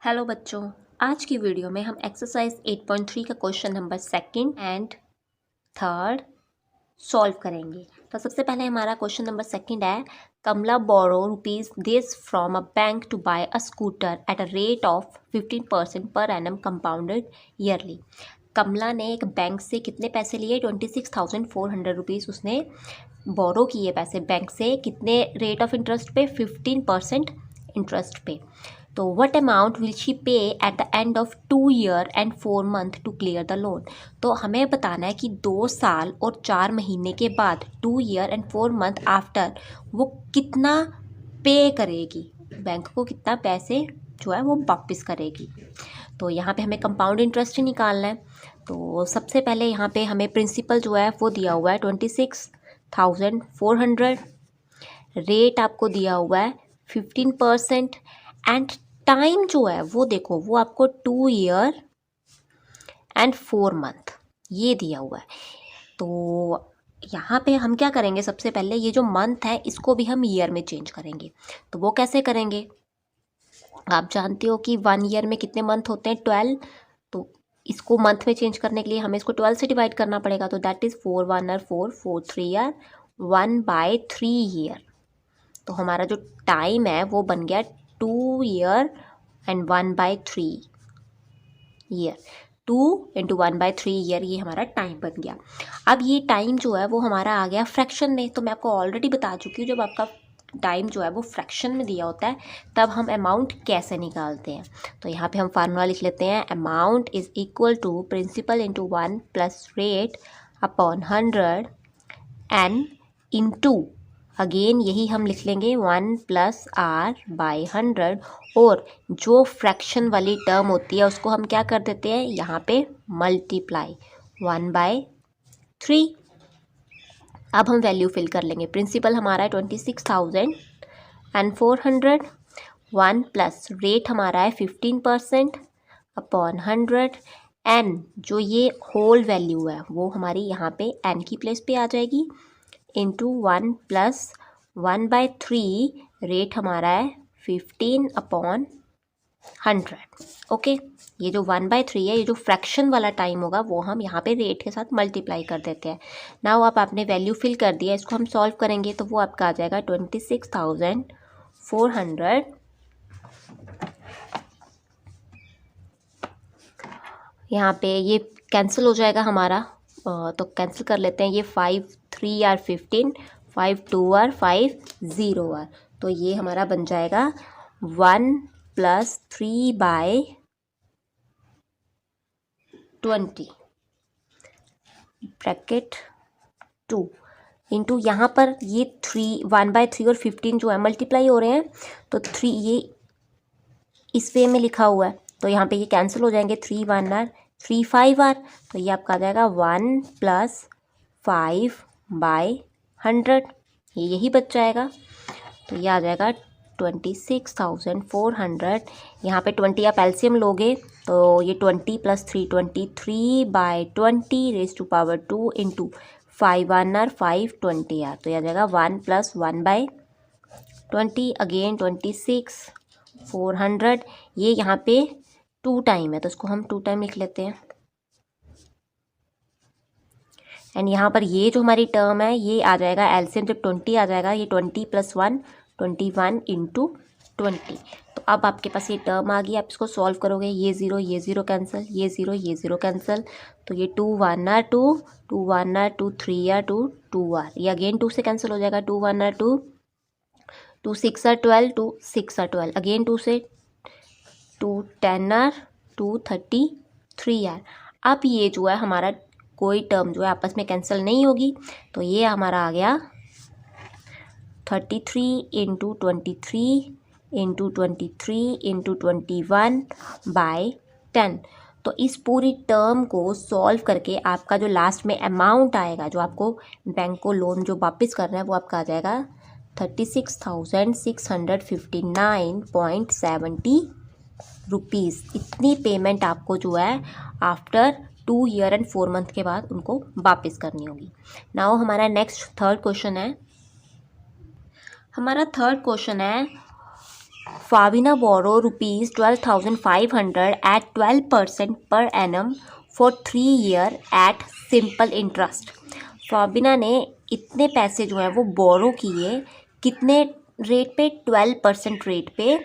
Hello बच्चों, आज की वीडियो में हम एक्सरसाइज 8.3 का question number second and third solve करेंगे। तो सबसे पहले हमारा क्वेश्चन नंबर सेकंड है, Kamala borrows rupees this from a bank to buy a scooter at a rate of 15% per annum compounded yearly. कमला ने एक बैंक से कितने पैसे लिए? 26,400 रुपीज़ उसने बोरो किए पैसे बैंक से, कितने रेट ऑफ इंटरेस्ट पे? 15% इंटरेस्ट पे। तो what amount will she pay at the end of 2 year and 4 month to clear the loan. तो हमें बताना है कि 2 साल और 4 महीने के बाद 2 ईयर एंड 4 मंथ आफ्टर वो कितना पे करेगी, बैंक को कितना पैसे जो है वो वापस करेगी। तो यहाँ पे हमें कंपाउंड इंटरेस्ट ही निकालना है। तो सबसे पहले यहाँ पे हमें प्रिंसिपल जो है वो दिया हुआ है 26,400, रेट आपको दिया हुआ है 15% एंड टाइम जो है वो देखो वो आपको 2 ईयर एंड 4 मंथ ये दिया हुआ है। तो यहाँ पे हम क्या करेंगे, सबसे पहले ये जो मंथ है इसको भी हम ईयर में चेंज करेंगे। तो वो कैसे करेंगे? आप जानते हो कि 1 ईयर में कितने मंथ होते हैं? 12। तो इसको मंथ में चेंज करने के लिए हमें इसको 12 से डिवाइड करना पड़ेगा। तो that is 4 1 are 4, 4 3 are 1/3 year. तो हमारा जो टाइम है वो बन गया 2 year and 1/3 year. 2 into 1/3 year ये हमारा टाइम बन गया। अब ये टाइम जो है वो हमारा आ गया फ्रैक्शन में। तो मैं आपको ऑलरेडी बता चुकी हूँ, जब आपका टाइम जो है वो फ्रैक्शन में दिया होता है तब हम अमाउंट कैसे निकालते हैं। तो यहाँ पे हम फार्मूला लिख लेते हैं, amount is equal to principal into 1 plus rate upon 100 n into again यही हम लिख लेंगे 1 प्लस आर बाई 100, और जो फ्रैक्शन वाली टर्म होती है उसको हम क्या कर देते हैं यहाँ पे मल्टीप्लाई 1/3। अब हम वैल्यू फिल कर लेंगे। प्रिंसिपल हमारा है 26,400, 1 प्लस रेट हमारा है 15% अपॉन 100 एन, जो ये होल वैल्यू है वो हमारी यहाँ पे एन की प्लेस पे आ जाएगी, इंटू 1 प्लस 1/3 रेट हमारा है 15/100। ओके, ये जो 1/3 है, ये जो फ्रैक्शन वाला टाइम होगा वो हम यहाँ पे रेट के साथ मल्टीप्लाई कर देते हैं। नाउ आप आपने वैल्यू फिल कर दिया, इसको हम सॉल्व करेंगे तो वो आपका आ जाएगा 26,400 यहाँ पे ये कैंसिल हो जाएगा हमारा, तो कैंसिल कर लेते हैं। ये 5 3 आर 15, 5 2 आर 5 0 आर, तो ये हमारा बन जाएगा 1 प्लस 3/20 ब्रैकेट 2 इंटू यहाँ पर ये 1/3 और 15 जो है मल्टीप्लाई हो रहे हैं, तो 3 ये इस वे में लिखा हुआ है तो यहाँ पे ये कैंसिल हो जाएंगे। 3 1 आर 3 5 आर, तो ये आपका आ जाएगा 1 प्लस 5/100, ये यही बच जाएगा। तो ये आ जाएगा 26,400। यहाँ पे 20 आप एलसीएम लोगे तो ये 20 plus 3 23/20 raise to power 2 into 5 1 are 5 20 are, तो ये आ जाएगा 1 प्लस 1/20 अगेन 26,400। ये यहाँ पे 2 टाइम है तो इसको हम 2 टाइम लिख लेते हैं। एंड यहाँ पर ये जो हमारी टर्म है ये आ जाएगा एलसीएम, जब 20 आ जाएगा ये 20 प्लस 1 21 इंटू 20। तो अब आपके पास ये टर्म आ गई, आप इसको सॉल्व करोगे, ये 0 कैंसिल, ये 0 कैंसिल, तो ये 2 1 आर 2 2 1 आर 2 3 आर 2 2 आर, ये अगेन 2 से कैंसिल हो जाएगा। 2 1 आर 2 2 6 आर 12 2 6 आर 12, अगेन 2 से 2 10 आर 2 33 आर। अब ये जो है हमारा कोई टर्म जो है आपस में कैंसिल नहीं होगी, तो ये हमारा आ गया 33 इंटू 23 इंटू 23 इंटू 21/10। तो इस पूरी टर्म को सॉल्व करके आपका जो लास्ट में अमाउंट आएगा, जो आपको बैंक को लोन जो वापस करना है, वो आपका आ जाएगा 36,659.70 रुपीज़। इतनी पेमेंट आपको जो है आफ्टर 2 ईयर एंड 4 मंथ के बाद उनको वापस करनी होगी। नाउ हमारा नेक्स्ट थर्ड क्वेश्चन है। हमारा थर्ड क्वेश्चन है, Fabina borrow rupees 12,500 at 12% per annum for 3 year at simple interest. फाबिना ने इतने पैसे जो है वो बोरो किए, कितने रेट पे? 12% रेट पे,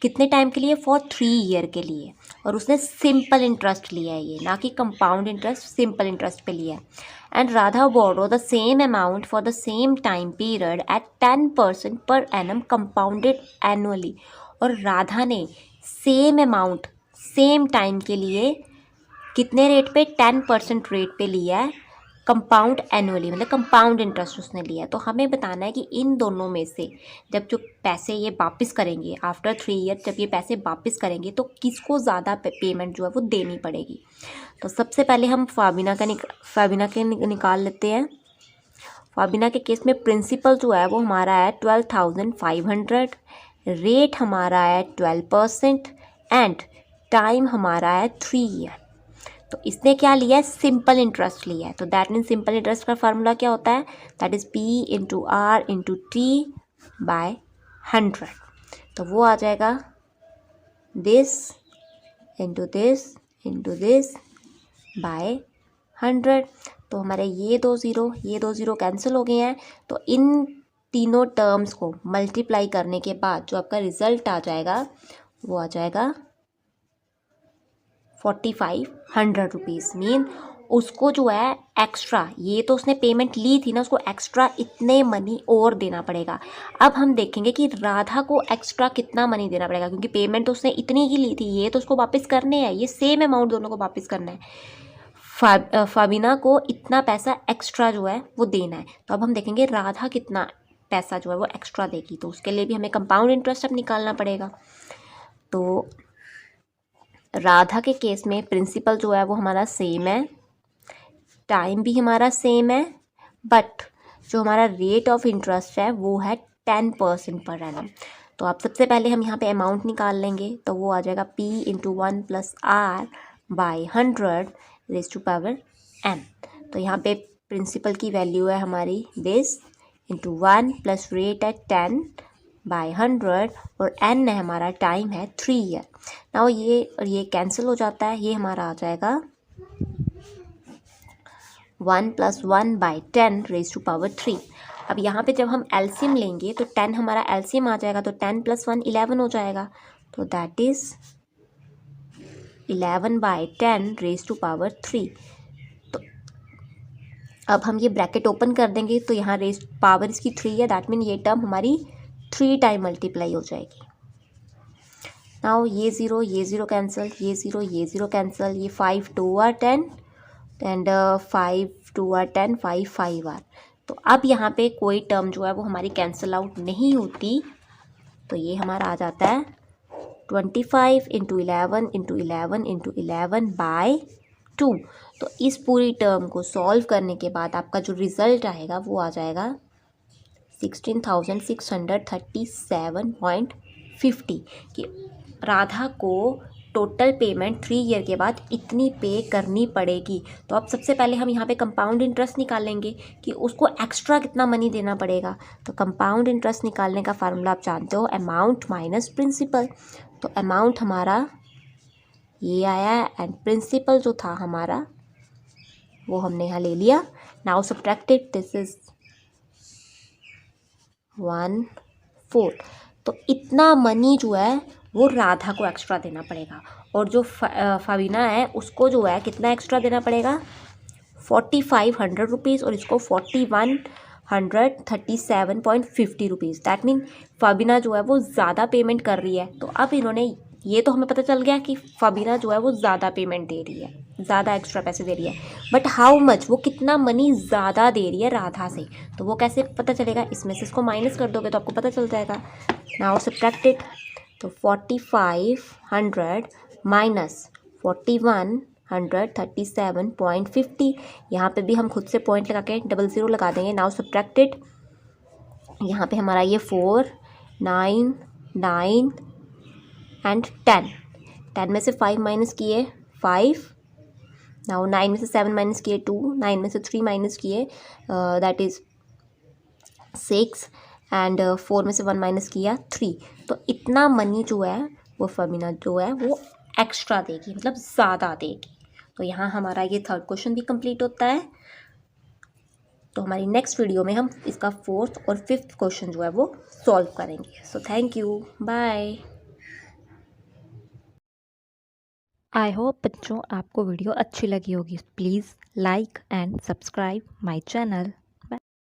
कितने टाइम के लिए? फॉर 3 ईयर के लिए, और उसने सिंपल इंटरेस्ट लिया है, ये ना कि कंपाउंड इंटरेस्ट, सिंपल इंटरेस्ट पे लिया है. And Radha borrow the same amount for the same time period at 10% per annum compounded annually. और राधा ने सेम अमाउंट सेम टाइम के लिए कितने रेट पे? 10% रेट पे लिया है, कंपाउंड एनुअली, मतलब कंपाउंड इंटरेस्ट उसने लिया है. तो हमें बताना है कि इन दोनों में से जब जो पैसे ये वापस करेंगे आफ्टर 3 ईयर, जब ये पैसे वापस करेंगे तो किसको ज़्यादा पेमेंट जो है वो देनी पड़ेगी. तो सबसे पहले हम फाबिना के निकाल लेते हैं. फाबिना के केस में प्रिंसिपल जो है वो हमारा है 12,500, रेट हमारा है 12% एंड टाइम हमारा है 3 ईयर. तो इसने क्या लिया है? सिंपल इंटरेस्ट लिया है. तो दैट मीन सिंपल इंटरेस्ट का फार्मूला क्या होता है? That is P into R into T by 100. तो वो आ जाएगा दिस इंटू दिस बाय 100. तो हमारे ये दो ज़ीरो कैंसिल हो गए हैं. तो इन तीनों टर्म्स को मल्टीप्लाई करने के बाद जो आपका रिजल्ट आ जाएगा वो आ जाएगा 4,500 रुपीज़. मीन उसको जो है एक्स्ट्रा, ये तो उसने पेमेंट ली थी ना, उसको एक्स्ट्रा इतने मनी और देना पड़ेगा. अब हम देखेंगे कि राधा को एक्स्ट्रा कितना मनी देना पड़ेगा, क्योंकि पेमेंट तो उसने इतनी ही ली थी, ये तो उसको वापस करने हैं, ये सेम अमाउंट दोनों को वापस करना है. फाबिना को इतना पैसा एक्स्ट्रा जो है वो देना है. तो अब हम देखेंगे राधा कितना पैसा जो है वो एक्स्ट्रा देगी. तो उसके लिए भी हमें कंपाउंड इंटरेस्ट अब निकालना पड़ेगा. तो राधा के केस में प्रिंसिपल जो है वो हमारा सेम है, टाइम भी हमारा सेम है, बट जो हमारा रेट ऑफ इंटरेस्ट है वो है 10% पर एनम. तो आप सबसे पहले हम यहाँ पे अमाउंट निकाल लेंगे. तो वो आ जाएगा P into 1 plus R by 100 raise to power n. तो यहाँ पे प्रिंसिपल की वैल्यू है हमारी दिस इंटू 1 प्लस रेट है 10 बाई 100 और n है हमारा, टाइम है 3 ईयर. नाउ ये और ये कैंसिल हो जाता है, ये हमारा आ जाएगा 1 plus 1 by 10 raise to power 3. अब यहाँ पे जब हम एलसीएम लेंगे तो 10 हमारा एलसीएम आ जाएगा. तो 10 प्लस 1 11 हो जाएगा. तो that is 11 by 10 raise to power 3. तो अब हम ये ब्रैकेट ओपन कर देंगे तो यहाँ रेज पावर इसकी 3 है, दैट मीन ये टर्म हमारी 3 टाइम मल्टीप्लाई हो जाएगी. नाउ ये ज़ीरो कैंसिल, ये ज़ीरो कैंसिल, ये 5 2 आर 10 एंड 5 2 आर 10, 5 आर. तो अब यहाँ पे कोई टर्म जो है वो हमारी कैंसिल आउट नहीं होती. तो ये हमारा आ जाता है 25 इंटू 11 इंटू 11 इंटू 11 बाय 2. तो इस पूरी टर्म को सॉल्व करने के बाद आपका जो रिज़ल्ट आएगा वो आ जाएगा 16,637.50 कि राधा को टोटल पेमेंट 3 ईयर के बाद इतनी पे करनी पड़ेगी. तो अब सबसे पहले हम यहाँ पे कंपाउंड इंटरेस्ट निकालेंगे कि उसको एक्स्ट्रा कितना मनी देना पड़ेगा. तो कंपाउंड इंटरेस्ट निकालने का फार्मूला आप जानते हो, अमाउंट माइनस प्रिंसिपल. तो अमाउंट हमारा ये आया एंड प्रिंसिपल जो था हमारा वो हमने यहाँ ले लिया. Now subtracted, this is 1/4. तो इतना मनी जो है वो राधा को एक्स्ट्रा देना पड़ेगा. और जो फाबिना है उसको जो है कितना एक्स्ट्रा देना पड़ेगा? 4,500 रुपीज़ और इसको 4,137.50 रुपीज़. दैट मीन फाबिना जो है वो ज़्यादा पेमेंट कर रही है. तो अब इन्होंने, ये तो हमें पता चल गया कि फाबिना जो है वो ज़्यादा पेमेंट दे रही है, ज़्यादा एक्स्ट्रा पैसे दे रही है. बट हाउ मच, वो कितना मनी ज़्यादा दे रही है राधा से, तो वो कैसे पता चलेगा? इसमें से इसको माइनस कर दोगे तो आपको पता चल जाएगा. Now subtract it. तो 4,500 माइनस 4,137.50. यहाँ पे भी हम खुद से पॉइंट लगा के 00 लगा देंगे. नाउ सब्ट्रैक्टेड, यहाँ पे हमारा ये 4 9 9 एंड 10 में से 5 माइनस किए 5. नाउ 9 में से 7 माइनस किए 2, 9 में से 3 माइनस किए दैट इज़ 6 एंड 4 में से 1 माइनस किया 3, तो इतना मनी जो है वो फमीना जो है वो एक्स्ट्रा देगी, मतलब ज़्यादा देगी। तो यहाँ हमारा ये थर्ड क्वेश्चन भी कंप्लीट होता है। तो हमारी नेक्स्ट वीडियो में हम इसका फोर्थ और फिफ्थ क्वेश्चन जो है वो सॉल्व करेंगे। So thank you, bye. I hope बच्चों आपको वीडियो अच्छी लगी होगी। Please like and subscribe my channel.